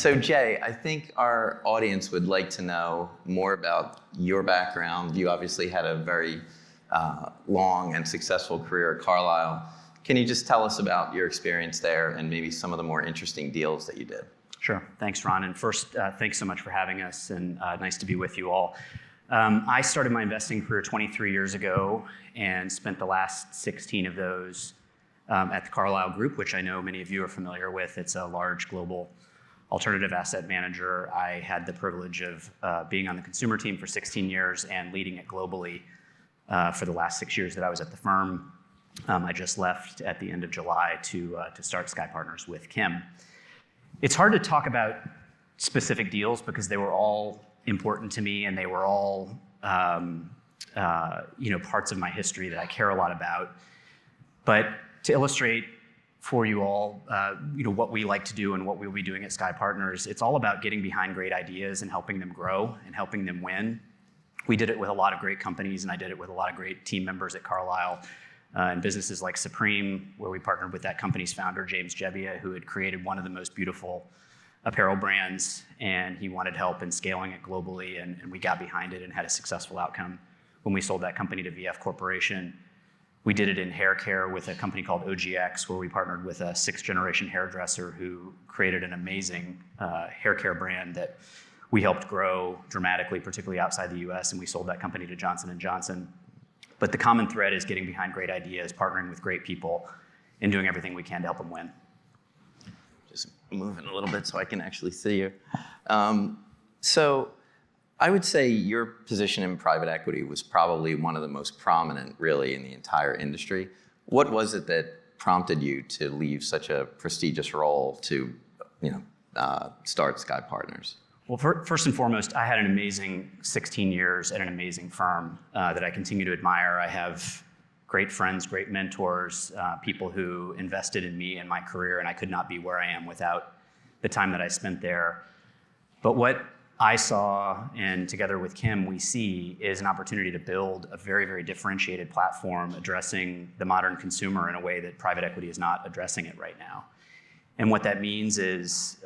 So Jay, I think our audience would like to know more about your background. You obviously had a very long and successful career at Carlyle. Can you just tell us about your experience there and maybe some of the more interesting deals that you did? Sure. Thanks, Ron. And first, thanks so much for having us, and nice to be with you all. I started my investing career 23 years ago and spent the last 16 of those at the Carlyle Group, which I know many of you are familiar with. It's a large global alternative asset manager. I had the privilege of being on the consumer team for 16 years and leading it globally for the last 6 years that I was at the firm. I just left at the end of July to start SKKY Partners with Kim. It's hard to talk about specific deals because they were all important to me and they were all parts of my history that I care a lot about. But to illustrate for you all what we like to do and what we'll be doing at SKKY Partners, it's all about getting behind great ideas and helping them grow and helping them win. We did it with a lot of great companies, and I did it with a lot of great team members at Carlyle. And businesses like Supreme, where we partnered with that company's founder, James Jebbia, who had created one of the most beautiful apparel brands, and he wanted help in scaling it globally, and we got behind it and had a successful outcome when we sold that company to VF Corporation. We did it in hair care with a company called OGX, where we partnered with a sixth-generation hairdresser who created an amazing hair care brand that we helped grow dramatically, particularly outside the US, and we sold that company to Johnson & Johnson. But the common thread is getting behind great ideas, partnering with great people, and doing everything we can to help them win. Just moving a little bit so I can actually see you. So I would say your position in private equity was probably one of the most prominent, really, in the entire industry. What was it that prompted you to leave such a prestigious role to start SKKY Partners? Well, first and foremost, I had an amazing 16 years at an amazing firm that I continue to admire. I have great friends, great mentors, people who invested in me and my career, and I could not be where I am without the time that I spent there. But what I saw, and together with Kim, we see, is an opportunity to build a very, very differentiated platform addressing the modern consumer in a way that private equity is not addressing it right now. And what that means is,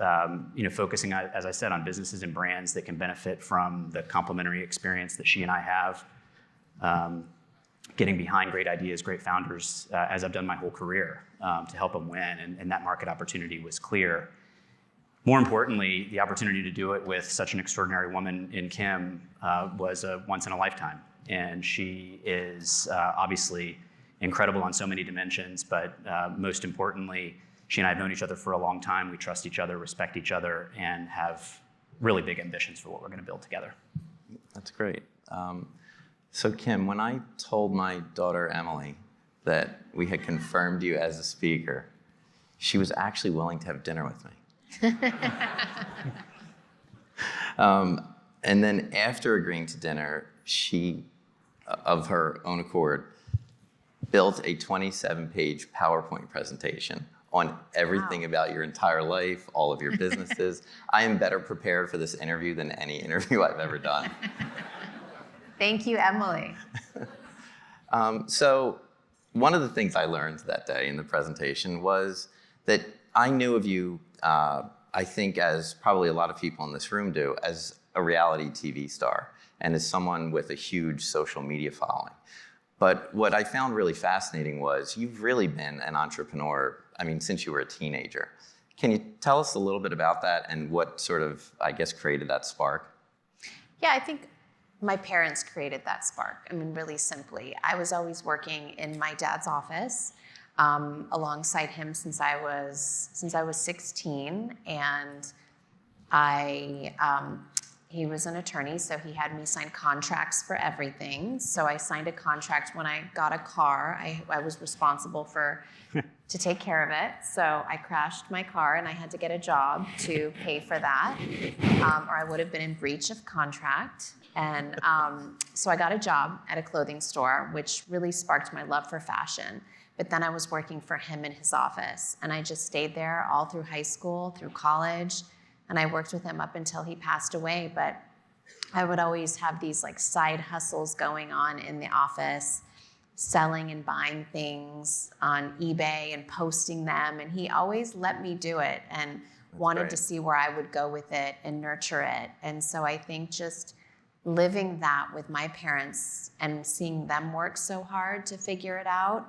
focusing, as I said, on businesses and brands that can benefit from the complementary experience that she and I have, getting behind great ideas, great founders, as I've done my whole career, to help them win. And that market opportunity was clear. More importantly, the opportunity to do it with such an extraordinary woman in Kim was a once in a lifetime. And she is obviously incredible on so many dimensions, but most importantly, she and I have known each other for a long time. We trust each other, respect each other, and have really big ambitions for what we're going to build together. That's great. So Kim, when I told my daughter Emily that we had confirmed you as a speaker, she was actually willing to have dinner with me. And then after agreeing to dinner, she, of her own accord, built a 27-page PowerPoint presentation on everything about your entire life, all of your businesses. I am better prepared for this interview than any interview I've ever done. Thank you, Emily. So one of the things I learned that day in the presentation was that I knew of you, I think, as probably a lot of people in this room do, as a reality TV star and as someone with a huge social media following. But what I found really fascinating was you've really been an entrepreneur, since you were a teenager. Can you tell us a little bit about that and what sort of, created that spark? Yeah, I think my parents created that spark. Really simply. I was always working in my dad's office alongside him since I was 16, and he was an attorney, so he had me sign contracts for everything. So I signed a contract when I got a car. I was responsible to take care of it. So I crashed my car and I had to get a job to pay for that, or I would have been in breach of contract. And so I got a job at a clothing store, which really sparked my love for fashion. But then I was working for him in his office, and I just stayed there all through high school, through college, and I worked with him up until he passed away. But I would always have these side hustles going on in the office, selling and buying things on eBay and posting them, and he always let me do it and wanted great. to see where I would go with it and nurture it. And so I think just living that with my parents and seeing them work so hard to figure it out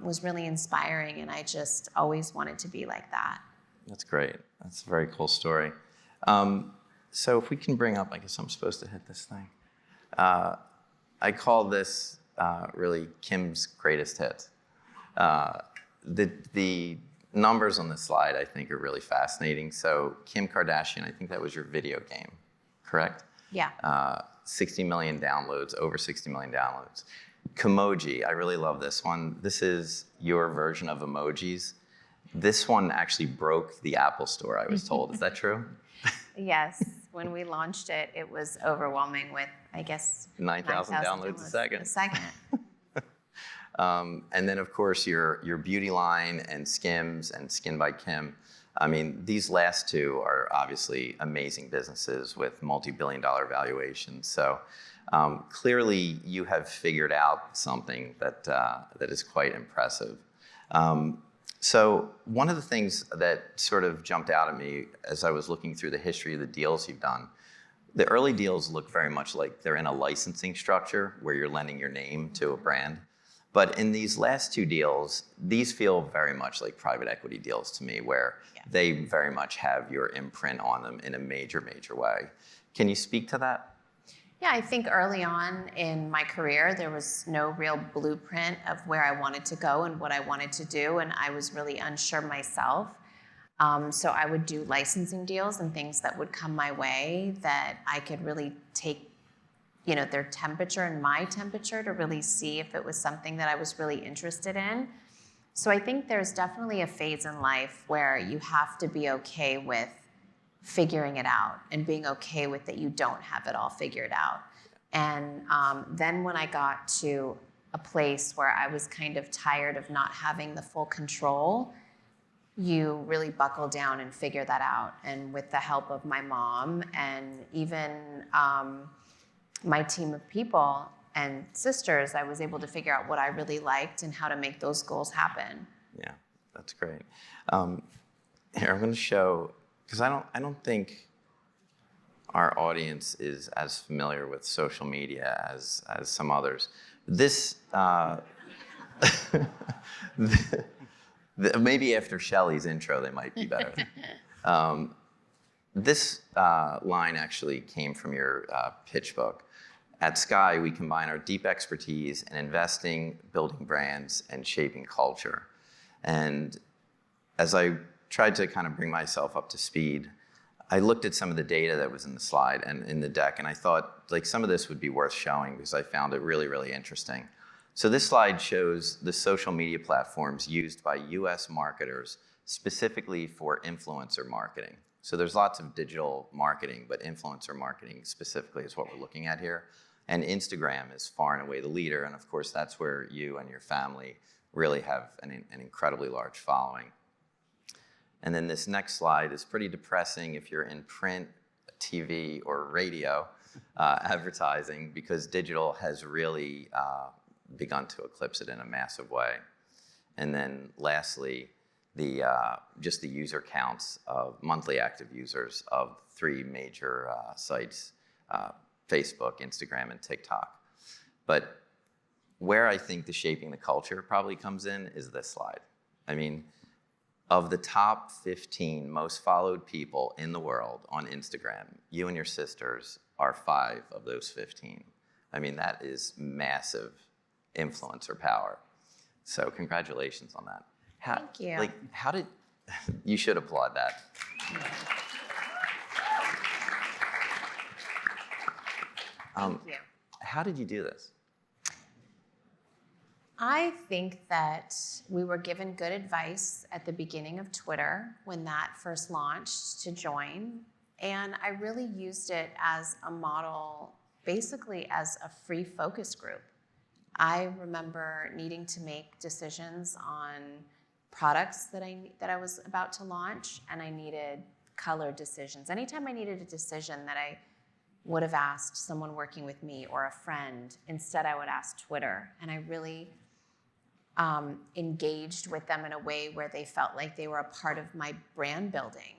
was really inspiring. And I just always wanted to be like that. That's great. That's a very cool story. So if we can bring up, I guess I'm supposed to hit this thing. I call this really Kim's greatest hits. The numbers on this slide, I think, are really fascinating. So Kim Kardashian, I think that was your video game, correct? Yeah. 60 million downloads, over 60 million downloads. Kimoji, I really love this one. This is your version of emojis. This one actually broke the Apple Store, I was told. Is that true? Yes. When we launched it, it was overwhelming with, I guess, 9,000 downloads a second. And then, of course, your beauty line and SKIMS and Skin by Kim. I mean, these last two are obviously amazing businesses with multi-billion-dollar valuations. So clearly, you have figured out something that is quite impressive. So one of the things that sort of jumped out at me as I was looking through the history of the deals you've done, the early deals look very much like they're in a licensing structure where you're lending your name to a brand. But in these last two deals, these feel very much like private equity deals to me, where they very much have your imprint on them in a major, major way. Can you speak to that? Yeah, I think early on in my career, there was no real blueprint of where I wanted to go and what I wanted to do, and I was really unsure myself. So I would do licensing deals and things that would come my way that I could really take, their temperature and my temperature to really see if it was something that I was really interested in. So I think there's definitely a phase in life where you have to be okay with figuring it out and being okay with that you don't have it all figured out. And then when I got to a place where I was kind of tired of not having the full control, you really buckle down and figure that out. And with the help of my mom and even my team of people and sisters, I was able to figure out what I really liked and how to make those goals happen. Yeah, that's great. Here, I'm going to show, because I don't think our audience is as familiar with social media as some others. This, maybe after Shelley's intro, they might be better. This line actually came from your pitch book. At Sky, we combine our deep expertise in investing, building brands, and shaping culture. And as I tried to kind of bring myself up to speed, I looked at some of the data that was in the slide and in the deck, and I thought like some of this would be worth showing because I found it really, really interesting. So this slide shows the social media platforms used by US marketers specifically for influencer marketing. So there's lots of digital marketing, but influencer marketing specifically is what we're looking at here. And Instagram is far and away the leader, and of course that's where you and your family really have an incredibly large following. And then this next slide is pretty depressing if you're in print, TV, or radio advertising, because digital has really begun to eclipse it in a massive way. And then lastly, just the user counts of monthly active users of three major sites, Facebook, Instagram, and TikTok. But where I think the shaping the culture probably comes in is this slide. I mean, of the top 15 most followed people in the world on Instagram, you and your sisters are 5 of those 15. I mean, that is massive influencer power. So congratulations on that. Thank you. Like, how did, you should applaud that. Thank you. How did you do this? I think that we were given good advice at the beginning of Twitter when that first launched to join. And I really used it as a model, basically as a free focus group. I remember needing to make decisions on products that I was about to launch, and I needed color decisions. Anytime I needed a decision that I would have asked someone working with me or a friend, instead I would ask Twitter. And I really engaged with them in a way where they felt like they were a part of my brand building.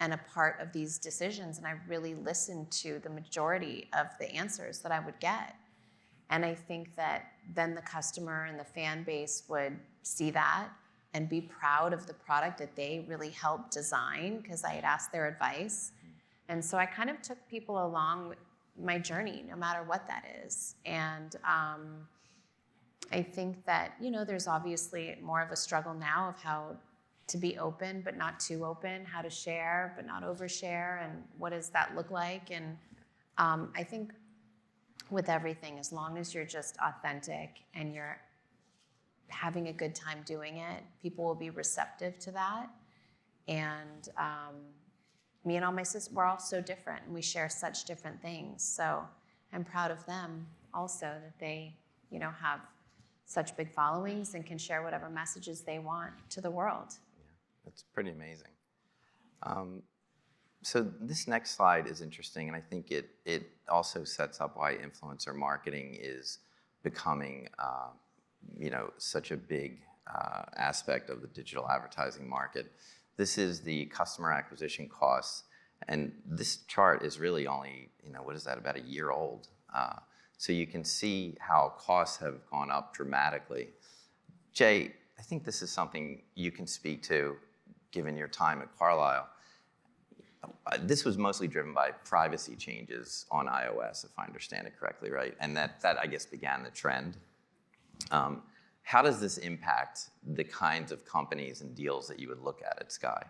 and a part of these decisions, and I really listened to the majority of the answers that I would get. And I think that then the customer and the fan base would see that and be proud of the product that they really helped design because I had asked their advice. And so I kind of took people along my journey, no matter what that is. And I think that, there's obviously more of a struggle now of how to be open, but not too open, how to share, but not overshare, and what does that look like? And I think with everything, as long as you're just authentic and you're having a good time doing it, people will be receptive to that. And me and all my sisters, we're all so different, and we share such different things. So I'm proud of them also that they, have such big followings and can share whatever messages they want to the world. Yeah, that's pretty amazing. So this next slide is interesting, and I think it also sets up why influencer marketing is becoming, such a big aspect of the digital advertising market. This is the customer acquisition costs, and this chart is really only, what is that, about a year old. So you can see how costs have gone up dramatically. Jay, I think this is something you can speak to, given your time at Carlyle. This was mostly driven by privacy changes on iOS, if I understand it correctly, right? And that I guess, began the trend. How does this impact the kinds of companies and deals that you would look at Sky?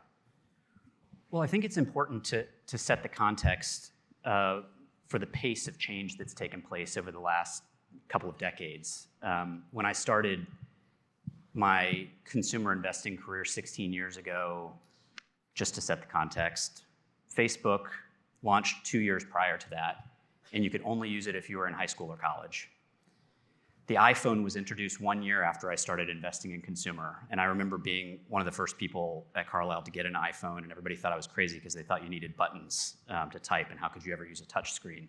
Well, I think it's important to set the context for the pace of change that's taken place over the last couple of decades. When I started my consumer investing career 16 years ago, just to set the context, Facebook launched 2 years prior to that, and you could only use it if you were in high school or college. The iPhone was introduced 1 year after I started investing in consumer, and I remember being one of the first people at Carlyle to get an iPhone, and everybody thought I was crazy because they thought you needed buttons to type, and how could you ever use a touch screen?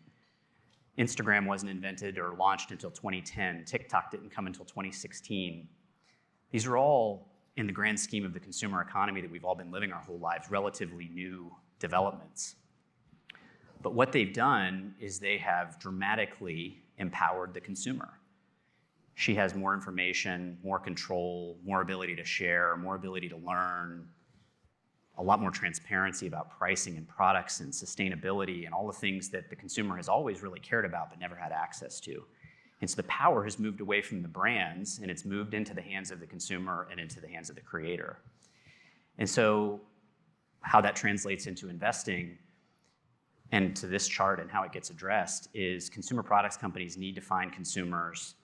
Instagram wasn't invented or launched until 2010. TikTok didn't come until 2016. These are all, in the grand scheme of the consumer economy that we've all been living our whole lives, relatively new developments. But what they've done is they have dramatically empowered the consumer. She has more information, more control, more ability to share, more ability to learn, a lot more transparency about pricing and products and sustainability and all the things that the consumer has always really cared about but never had access to. And so the power has moved away from the brands, and it's moved into the hands of the consumer and into the hands of the creator. And so how that translates into investing and to this chart and how it gets addressed is consumer products companies need to find consumers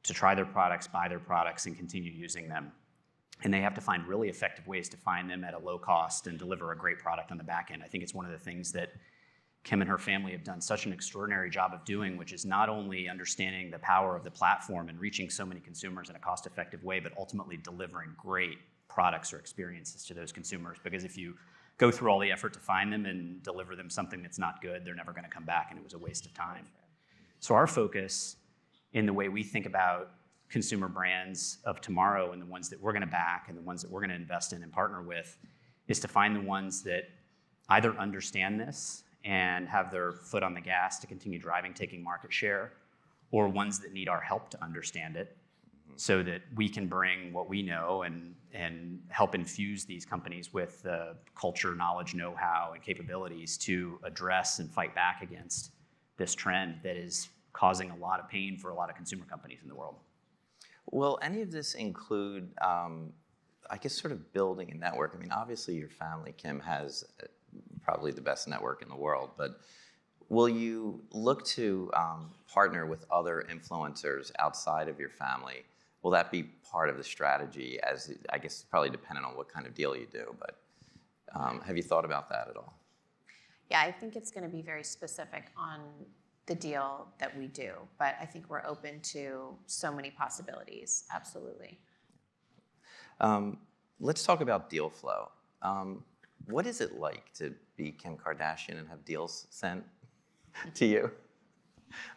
to try their products, buy their products, and continue using them. And they have to find really effective ways to find them at a low cost and deliver a great product on the back end. I think it's one of the things that Kim and her family have done such an extraordinary job of doing, which is not only understanding the power of the platform and reaching so many consumers in a cost-effective way, but ultimately delivering great products or experiences to those consumers. Because if you go through all the effort to find them and deliver them something that's not good, they're never going to come back, and it was a waste of time. So our focus in the way we think about consumer brands of tomorrow and the ones that we're going to back and the ones that we're going to invest in and partner with is to find the ones that either understand this and have their foot on the gas to continue driving, taking market share, or ones that need our help to understand it so that we can bring what we know and help infuse these companies with the culture, knowledge, know-how, and capabilities to address and fight back against this trend that is causing a lot of pain for a lot of consumer companies in the world. Will any of this include, I guess, sort of building a network? I mean, obviously your family, Kim, has probably the best network in the world, but will you look to partner with other influencers outside of your family? Will that be part of the strategy, as I guess probably dependent on what kind of deal you do, but have you thought about that at all? Yeah, I think it's going to be very specific on the deal that we do, but I think we're open to so many possibilities, absolutely. Let's talk about deal flow. What is it like to be Kim Kardashian and have deals sent to you?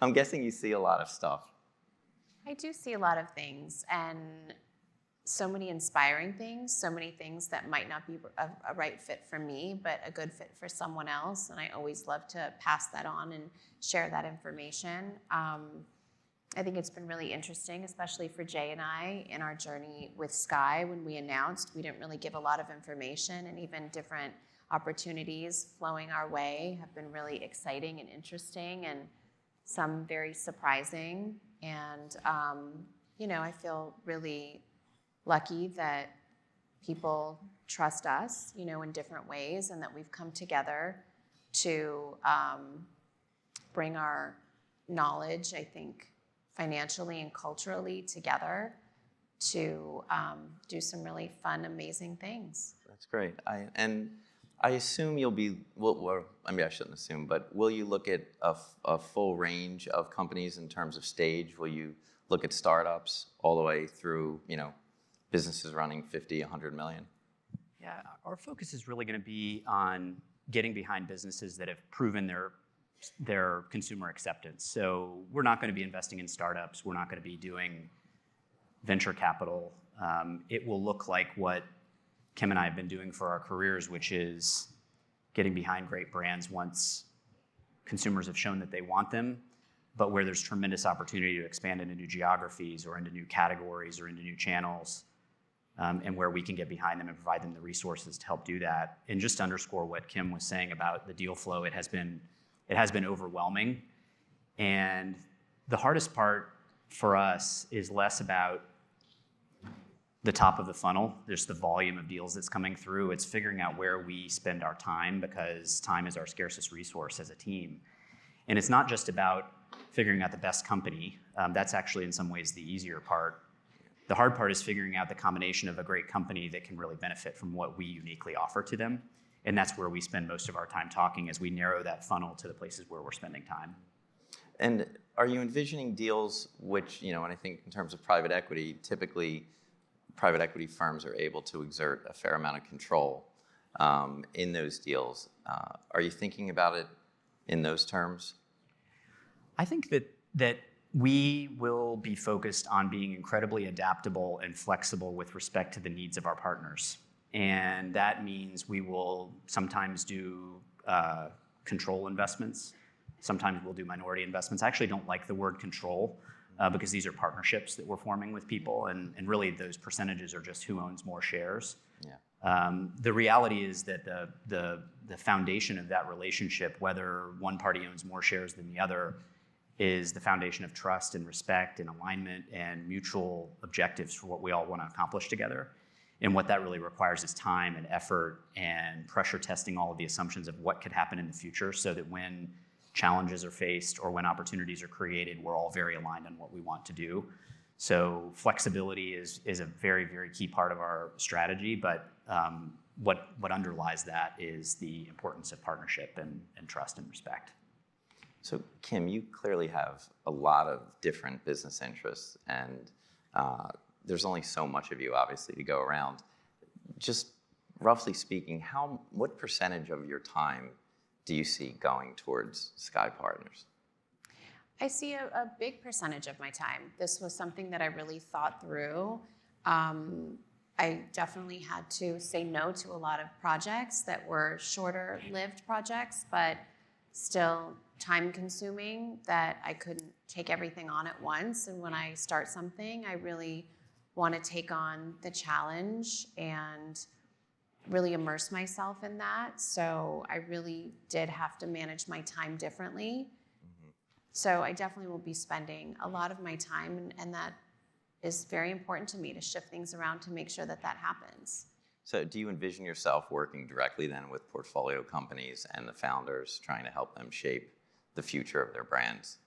I'm guessing you see a lot of stuff. I do see a lot of things, and so many inspiring things, so many things that might not be a right fit for me, but a good fit for someone else. And I always love to pass that on and share that information. I think it's been really interesting, especially for Jay and I in our journey with Sky. When we announced, we didn't really give a lot of information, and even different opportunities flowing our way have been really exciting and interesting, and some very surprising. And, I feel really lucky that people trust us, in different ways, and that we've come together to bring our knowledge, I think, financially and culturally together to do some really fun, amazing things. That's great. I assume you'll be, well, I shouldn't assume, but will you look at a full range of companies in terms of stage? Will you look at startups all the way through, businesses running 50, 100 million? Yeah, our focus is really going to be on getting behind businesses that have proven their consumer acceptance. So we're not going to be investing in startups. We're not going to be doing venture capital. It will look like what Kim and I have been doing for our careers, which is getting behind great brands once consumers have shown that they want them, but where there's tremendous opportunity to expand into new geographies or into new categories or into new channels, and where we can get behind them and provide them the resources to help do that. And just to underscore what Kim was saying about the deal flow, it has been overwhelming. And the hardest part for us is less about the top of the funnel, there's the volume of deals that's coming through. It's figuring out where we spend our time, because time is our scarcest resource as a team. And it's not just about figuring out the best company. That's actually in some ways the easier part. The hard part is figuring out the combination of a great company that can really benefit from what we uniquely offer to them. And that's where we spend most of our time talking, as we narrow that funnel to the places where we're spending time. And are you envisioning deals which, and I think in terms of private equity, typically private equity firms are able to exert a fair amount of control in those deals. Are you thinking about it in those terms? I think that we will be focused on being incredibly adaptable and flexible with respect to the needs of our partners. And that means we will sometimes do control investments. Sometimes we'll do minority investments. I actually don't like the word control because these are partnerships that we're forming with people, and really those percentages are just who owns more shares. Yeah. The reality is that the foundation of that relationship, whether one party owns more shares than the other, is the foundation of trust and respect and alignment and mutual objectives for what we all want to accomplish together. And what that really requires is time and effort and pressure testing all of the assumptions of what could happen in the future, so that when challenges are faced or when opportunities are created, we're all very aligned on what we want to do. So flexibility is a very, very key part of our strategy, but what underlies that is the importance of partnership and trust and respect. So Kim, you clearly have a lot of different business interests, and there's only so much of you, obviously, to go around. Just roughly speaking, what percentage of your time do you see going towards SKY Partners? I see a big percentage of my time. This was something that I really thought through. I definitely had to say no to a lot of projects that were shorter-lived projects, but still time-consuming, that I couldn't take everything on at once. And when I start something, I really want to take on the challenge and really immerse myself in that. So I really did have to manage my time differently. Mm-hmm. So I definitely will be spending a lot of my time, and that is very important to me, to shift things around to make sure that that happens. So do you envision yourself working directly then with portfolio companies and the founders, trying to help them shape the future of their brands?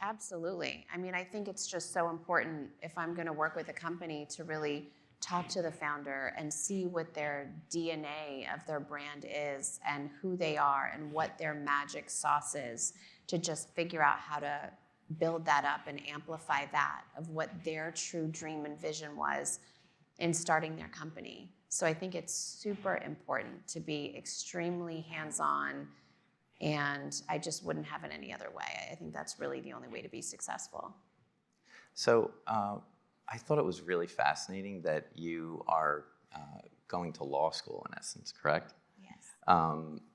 Absolutely. I mean, I think it's just so important, if I'm going to work with a company, to really talk to the founder and see what their DNA of their brand is and who they are and what their magic sauce is, to just figure out how to build that up and amplify that of what their true dream and vision was in starting their company. So I think it's super important to be extremely hands-on, and I just wouldn't have it any other way. I think that's really the only way to be successful. So I thought it was really fascinating that you are going to law school, in essence, correct? Yes.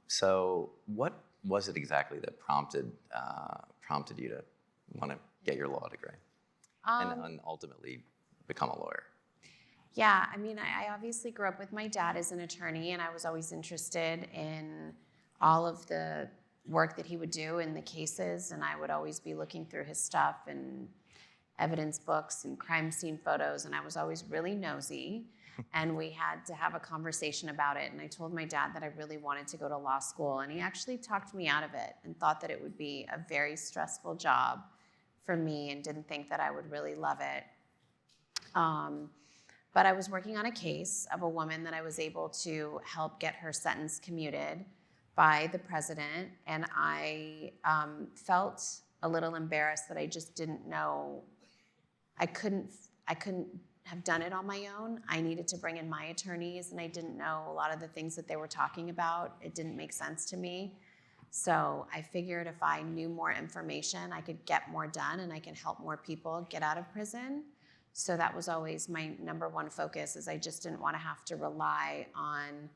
So what was it exactly that prompted you to want to get your law degree and ultimately become a lawyer? Yeah, I mean, I obviously grew up with my dad as an attorney, and I was always interested in all of the work that he would do in the cases, and I would always be looking through his stuff and evidence books and crime scene photos, and I was always really nosy. And we had to have a conversation about it, and I told my dad that I really wanted to go to law school, and he actually talked me out of it and thought that it would be a very stressful job for me and didn't think that I would really love it. But I was working on a case of a woman that I was able to help get her sentence commuted by the president, and I felt a little embarrassed that I just didn't know. I couldn't have done it on my own. I needed to bring in my attorneys, and I didn't know a lot of the things that they were talking about. It didn't make sense to me. So I figured if I knew more information, I could get more done and I can help more people get out of prison. So that was always my number one focus, is I just didn't want to have to rely on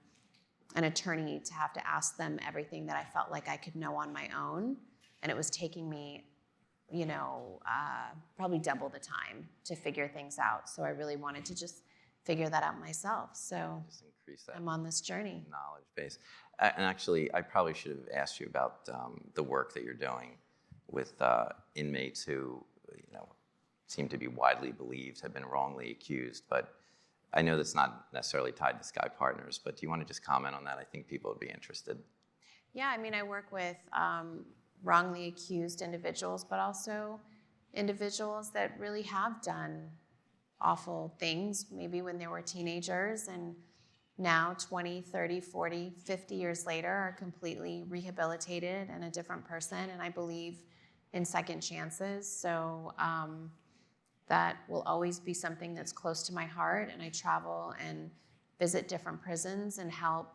an attorney to have to ask them everything that I felt like I could know on my own. And it was taking me, probably double the time to figure things out. So I really wanted to just figure that out myself. So Just increase that I'm on this journey. knowledge base. And actually, I probably should have asked you about the work that you're doing with inmates who, seem to be widely believed have been wrongly accused. But I know that's not necessarily tied to SKKY Partners, but do you want to just comment on that? I think people would be interested. Yeah, I mean, I work with wrongly accused individuals, but also individuals that really have done awful things, maybe when they were teenagers, and now 20, 30, 40, 50 years later are completely rehabilitated and a different person. And I believe in second chances. So that will always be something that's close to my heart. And I travel and visit different prisons and help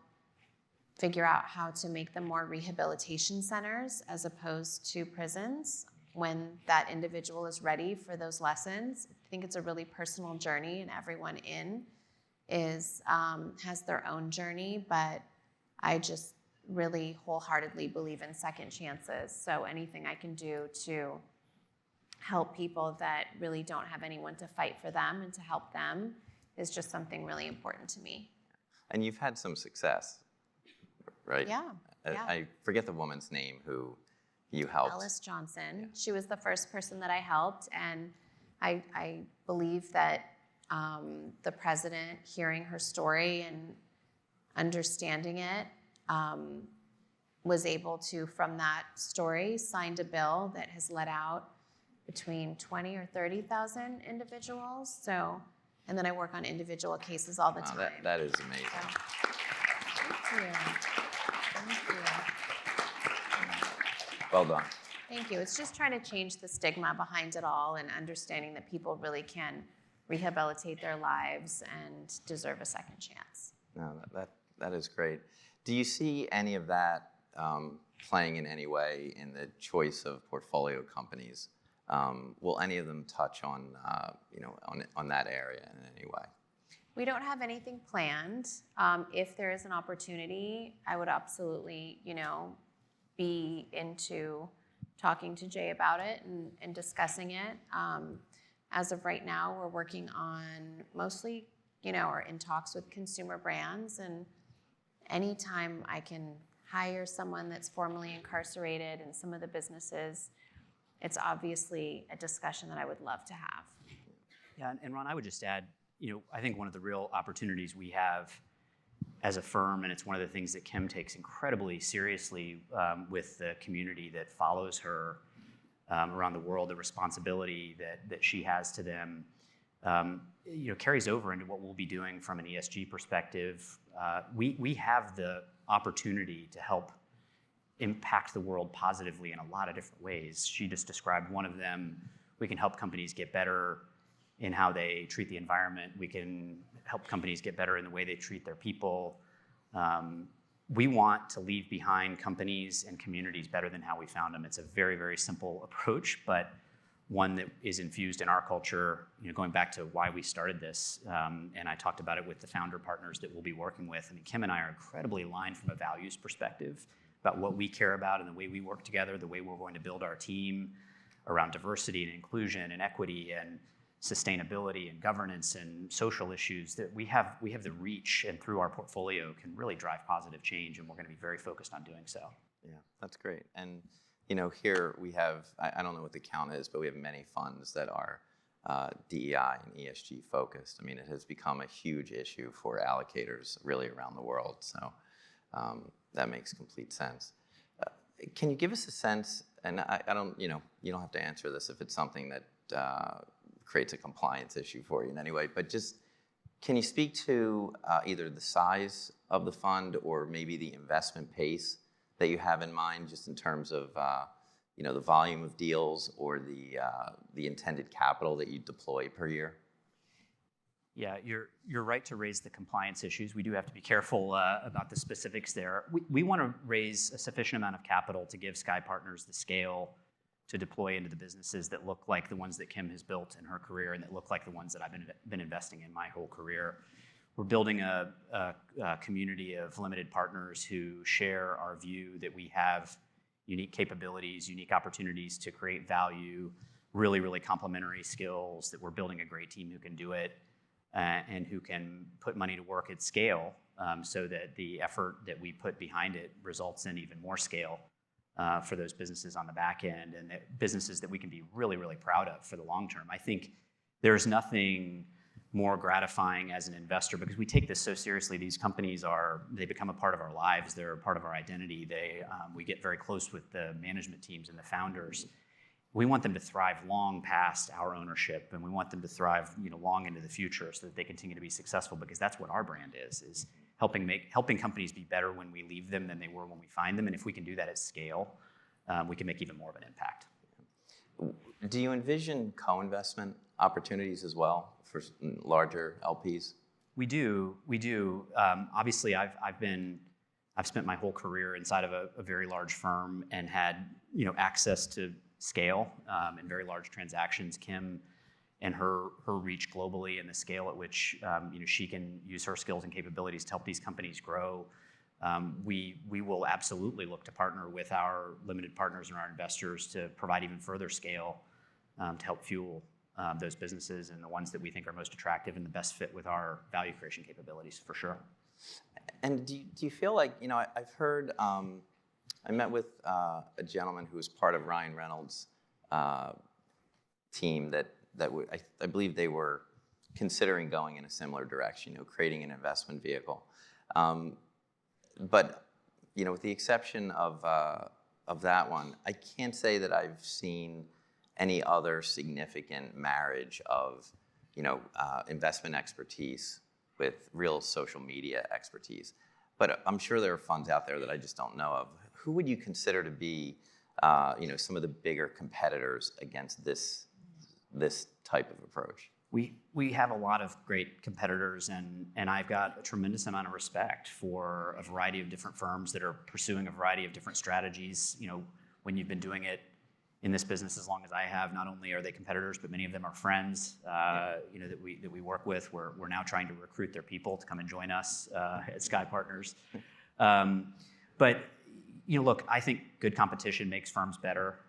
figure out how to make them more rehabilitation centers as opposed to prisons when that individual is ready for those lessons. I think it's a really personal journey, and everyone in has their own journey, but I just really wholeheartedly believe in second chances. So anything I can do to help people that really don't have anyone to fight for them and to help them is just something really important to me. And you've had some success, right? Yeah. I forget the woman's name who you helped. Alice Johnson. Yeah. She was the first person that I helped, and I believe that the president, hearing her story and understanding it, was able to, from that story, signed a bill that has let out between 20 or 30,000 individuals. So, and then I work on individual cases all the time. That is amazing. So, thank you. Thank you. Well done. Thank you. It's just trying to change the stigma behind it all and understanding that people really can rehabilitate their lives and deserve a second chance. No, that is great. Do you see any of that playing in any way in the choice of portfolio companies? Will any of them touch on that area in any way? We don't have anything planned. If there is an opportunity, I would absolutely, be into talking to Jay about it and discussing it. As of right now, we're working on mostly, or in talks with consumer brands. And anytime I can hire someone that's formerly incarcerated in some of the businesses, it's obviously a discussion that I would love to have. Yeah, and Ron, I would just add, I think one of the real opportunities we have as a firm, and it's one of the things that Kim takes incredibly seriously with the community that follows her around the world, the responsibility that she has to them, carries over into what we'll be doing from an ESG perspective. We have the opportunity to help impact the world positively in a lot of different ways. She just described one of them. We can help companies get better in how they treat the environment. We can help companies get better in the way they treat their people. We want to leave behind companies and communities better than how we found them. It's a very, very simple approach, but one that is infused in our culture, going back to why we started this, and I talked about it with the founder partners that we'll be working with. I mean, Kim and I are incredibly aligned from a values perspective about what we care about and the way we work together, the way we're going to build our team around diversity and inclusion and equity and sustainability and governance and social issues, that we have the reach, and through our portfolio can really drive positive change, and we're going to be very focused on doing so. Yeah, that's great. And here we have, I don't know what the count is, but we have many funds that are DEI and ESG focused. I mean, it has become a huge issue for allocators really around the world. So that makes complete sense. Can you give us a sense, and I don't, you don't have to answer this if it's something that creates a compliance issue for you in any way, but just, can you speak to either the size of the fund or maybe the investment pace that you have in mind, just in terms of the volume of deals or the intended capital that you deploy per year? Yeah, you're right to raise the compliance issues. We do have to be careful about the specifics there. We want to raise a sufficient amount of capital to give SKY Partners the scale to deploy into the businesses that look like the ones that Kim has built in her career and that look like the ones that I've been investing in my whole career. We're building a community of limited partners who share our view that we have unique capabilities, unique opportunities to create value, really, really complementary skills, that we're building a great team who can do it and who can put money to work at scale, so that the effort that we put behind it results in even more scale for those businesses on the back end, and businesses that we can be really, really proud of for the long term. I think there's nothing more gratifying as an investor, because we take this so seriously. These companies they become a part of our lives. They're a part of our identity. We get very close with the management teams and the founders. We want them to thrive long past our ownership, and we want them to thrive, long into the future, so that they continue to be successful, because that's what our brand is helping companies be better when we leave them than they were when we find them. And if we can do that at scale, we can make even more of an impact. Do you envision co-investment opportunities as well for larger LPs? We do. Obviously, I've spent my whole career inside of a very large firm and had access to scale in very large transactions. Kim and her reach globally, and the scale at which she can use her skills and capabilities to help these companies grow. We will absolutely look to partner with our limited partners and our investors to provide even further scale to help fuel those businesses, and the ones that we think are most attractive and the best fit with our value creation capabilities, for sure. And do you feel like, I've heard, I met with a gentleman who was part of Ryan Reynolds' team that I believe they were considering going in a similar direction, creating an investment vehicle. But with the exception of that one, I can't say that I've seen any other significant marriage of investment expertise with real social media expertise. But I'm sure there are funds out there that I just don't know of. Who would you consider to be some of the bigger competitors against this type of approach? We have a lot of great competitors, and I've got a tremendous amount of respect for a variety of different firms that are pursuing a variety of different strategies. When you've been doing it in this business as long as I have, not only are they competitors, but many of them are friends that we work with. We're now trying to recruit their people to come and join us at SKY Partners. But look, I think good competition makes firms better.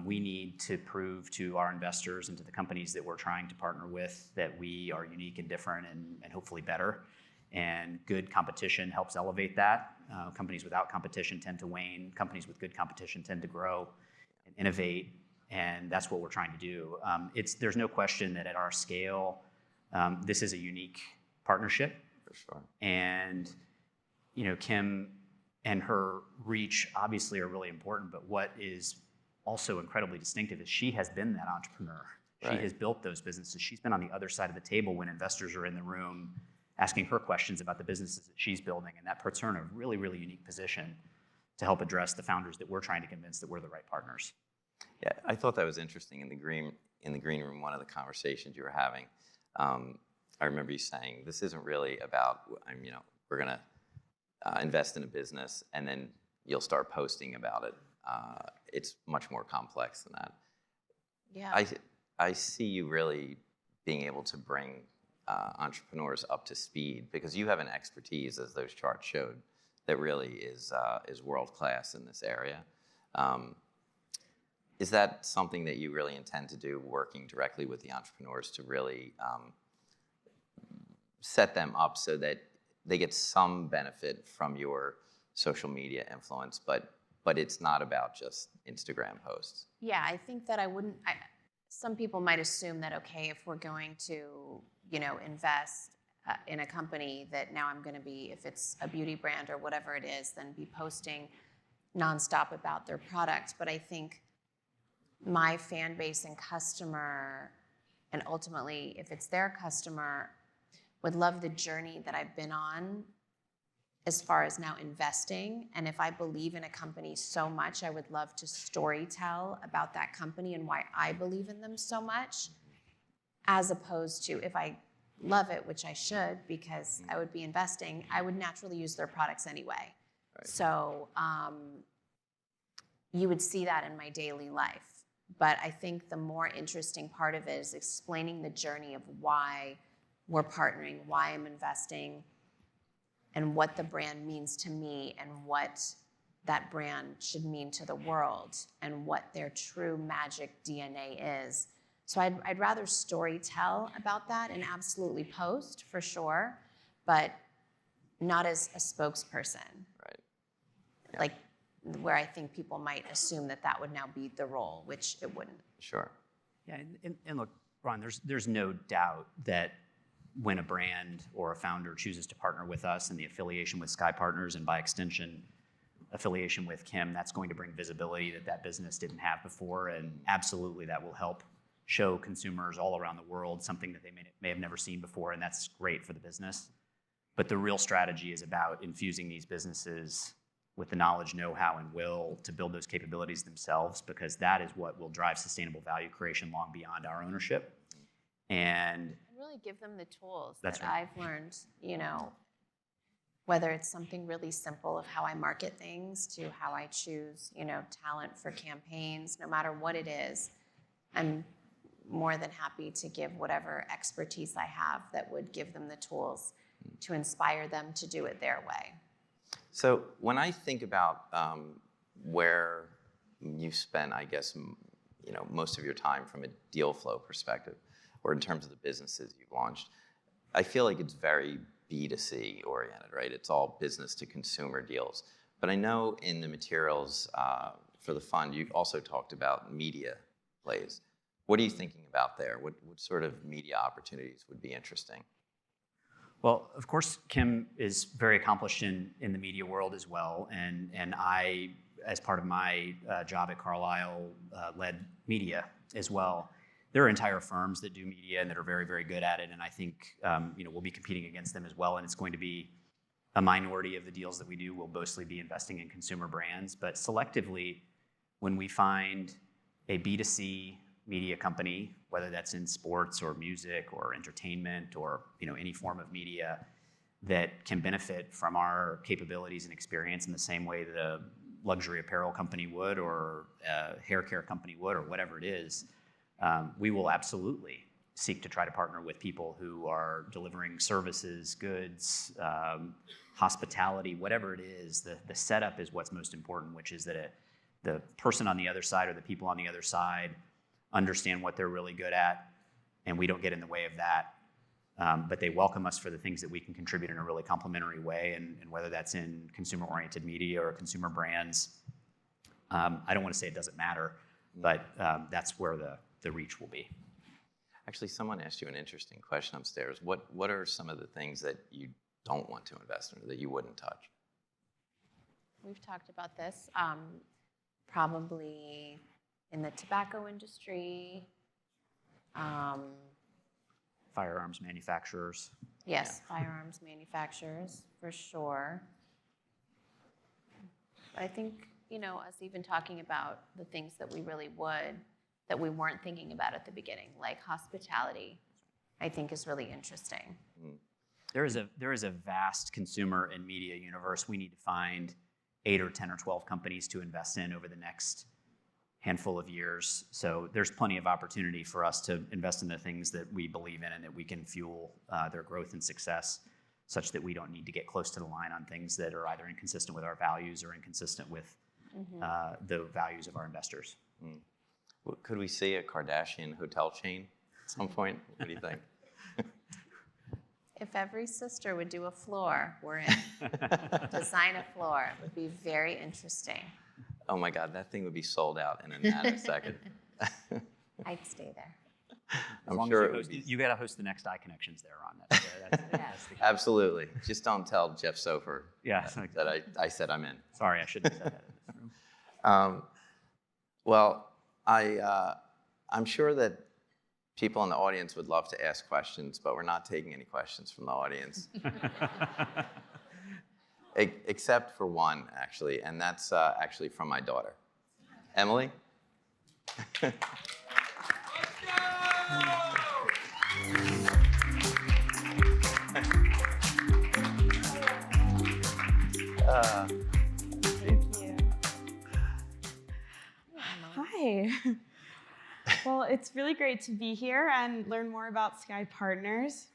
We need to prove to our investors and to the companies that we're trying to partner with that we are unique and different and hopefully better. And good competition helps elevate that. Companies without competition tend to wane. Companies with good competition tend to grow and innovate. And that's what we're trying to do. There's no question that at our scale, this is a unique partnership. For sure. And Kim and her reach obviously are really important, but what is also incredibly distinctive is she has been that entrepreneur. Right. She has built those businesses. She's been on the other side of the table when investors are in the room asking her questions about the businesses that she's building, and that puts her in a really, really unique position to help address the founders that we're trying to convince that we're the right partners. Yeah, I thought that was interesting in the green room. One of the conversations you were having, I remember you saying, "This isn't really about, we're going to invest in a business and then you'll start posting about it. It's much more complex than that." Yeah. I see you really being able to bring entrepreneurs up to speed because you have an expertise, as those charts showed, that really is world class in this area. Is that something that you really intend to do, working directly with the entrepreneurs to really set them up so that they get some benefit from your social media influence, but it's not about just Instagram posts? Yeah, I think that some people might assume that, okay, if we're going to, invest in a company, that now I'm going to be, if it's a beauty brand or whatever it is, then be posting nonstop about their product. But I think my fan base and customer, and ultimately, if it's their customer, would love the journey that I've been on as far as now investing. And if I believe in a company so much, I would love to storytell about that company and why I believe in them so much, as opposed to if I love it, which I should, because I would be investing, I would naturally use their products anyway. Right. So you would see that in my daily life. But I think the more interesting part of it is explaining the journey of why we're partnering, why I'm investing, and what the brand means to me, and what that brand should mean to the world, and what their true magic DNA is. So I'd rather story tell about that and absolutely post for sure, but not as a spokesperson. Right. Yeah. Like where I think people might assume that would now be the role, which it wouldn't. Sure. Yeah, and look, Ron, there's no doubt that when a brand or a founder chooses to partner with us and the affiliation with SKKY Partners, and by extension, affiliation with Kim, that's going to bring visibility that business didn't have before, and absolutely that will help show consumers all around the world something that they may have never seen before, and that's great for the business. But the real strategy is about infusing these businesses with the knowledge, know-how, and will to build those capabilities themselves, because that is what will drive sustainable value creation long beyond our ownership. And really give them the tools that right. I've learned, whether it's something really simple of how I market things to how I choose, talent for campaigns, no matter what it is, I'm more than happy to give whatever expertise I have that would give them the tools to inspire them to do it their way. So when I think about where you spend, I guess, most of your time from a deal flow perspective, or in terms of the businesses you've launched, I feel like it's very B2C oriented, right? It's all business to consumer deals. But I know in the materials for the fund, you've also talked about media plays. What are you thinking about there? What sort of media opportunities would be interesting? Well, of course, Kim is very accomplished in the media world as well, and I, as part of my job at Carlyle, led media as well. There are entire firms that do media and that are very, very good at it, and I think we'll be competing against them as well, and it's going to be a minority of the deals that we do will mostly be investing in consumer brands. But selectively, when we find a B2C media company, whether that's in sports or music or entertainment or any form of media that can benefit from our capabilities and experience in the same way that a luxury apparel company would, or a hair care company would, or whatever it is, we will absolutely seek to try to partner with people who are delivering services, goods, hospitality, whatever it is. The setup is what's most important, which is that the person on the other side or the people on the other side understand what they're really good at, and we don't get in the way of that. But they welcome us for the things that we can contribute in a really complementary way, and whether that's in consumer-oriented media or consumer brands, I don't want to say it doesn't matter, but that's where the reach will be. Actually, someone asked you an interesting question upstairs. What are some of the things that you don't want to invest in, or that you wouldn't touch? We've talked about this. Probably in the tobacco industry. Firearms manufacturers. Yes, yeah. Firearms manufacturers, for sure. But I think, us even talking about the things that we really would, that we weren't thinking about at the beginning, like hospitality, I think is really interesting. There is a vast consumer and media universe. We need to find 8 or 10 or 12 companies to invest in over the next handful of years. So there's plenty of opportunity for us to invest in the things that we believe in and that we can fuel their growth and success, such that we don't need to get close to the line on things that are either inconsistent with our values or inconsistent with the values of our investors. Well, could we see a Kardashian hotel chain at some point? What do you think? If every sister would do a floor, we're in. Design a floor. It would be very interesting. Oh my God, that thing would be sold out in a nanosecond. I'd stay there. I'm sure it would be. You got to host the next iConnections there, Ron. That's the Absolutely. Just don't tell Jeff Sofer Yeah. that I said I'm in. Sorry, I shouldn't have said that in this room. Well, I'm sure that people in the audience would love to ask questions, but we're not taking any questions from the audience. Except for one, actually, and that's actually from my daughter. Emily? Thank you. Hi. Well, it's really great to be here and learn more about SKKY Partners.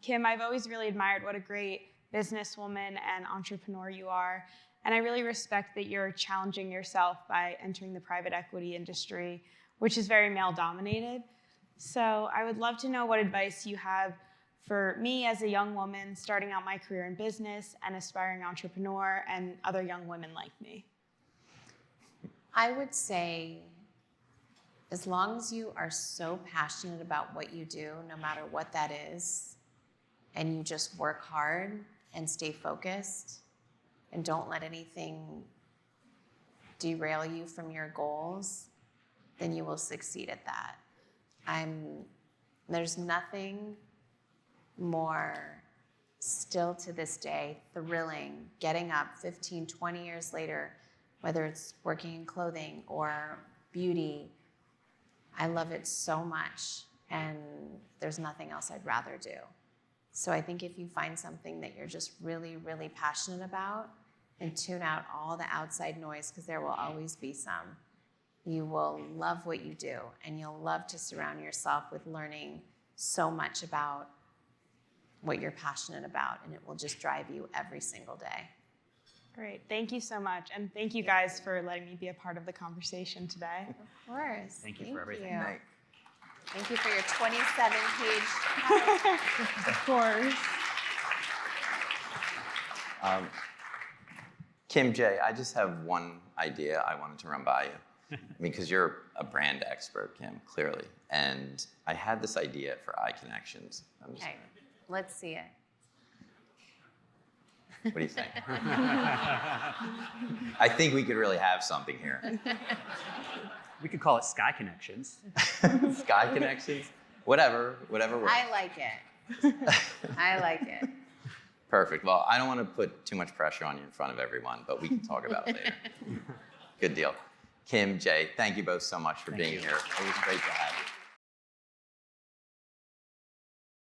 Kim, I've always really admired what a great businesswoman and entrepreneur you are, and I really respect that you're challenging yourself by entering the private equity industry, which is very male-dominated. So I would love to know what advice you have for me as a young woman starting out my career in business, an aspiring entrepreneur, and other young women like me. I would say, as long as you are so passionate about what you do, no matter what that is, and you just work hard and stay focused and don't let anything derail you from your goals, then you will succeed at that. There's nothing more still to this day thrilling getting up 15, 20 years later, whether it's working in clothing or beauty. I love it so much, and there's nothing else I'd rather do. So I think if you find something that you're just really, really passionate about and tune out all the outside noise, because there will always be some, you will love what you do, and you'll love to surround yourself with learning so much about what you're passionate about, and it will just drive you every single day. Great, thank you so much. And thank you guys for letting me be a part of the conversation today. Of course. Thank you for everything. You. Thank you for your 27-page. Of course. Kim J, I just have one idea I wanted to run by you. Because you're a brand expert, Kim, clearly. And I had this idea for iConnections. Okay, let's see it. What do you think? I think we could really have something here. We could call it SKY Connections. SKY Connections? Whatever works. I like it. I like it. Perfect. Well, I don't want to put too much pressure on you in front of everyone, but we can talk about it later. Good deal. Kim, Jay, thank you both so much for being here. It was great to have you.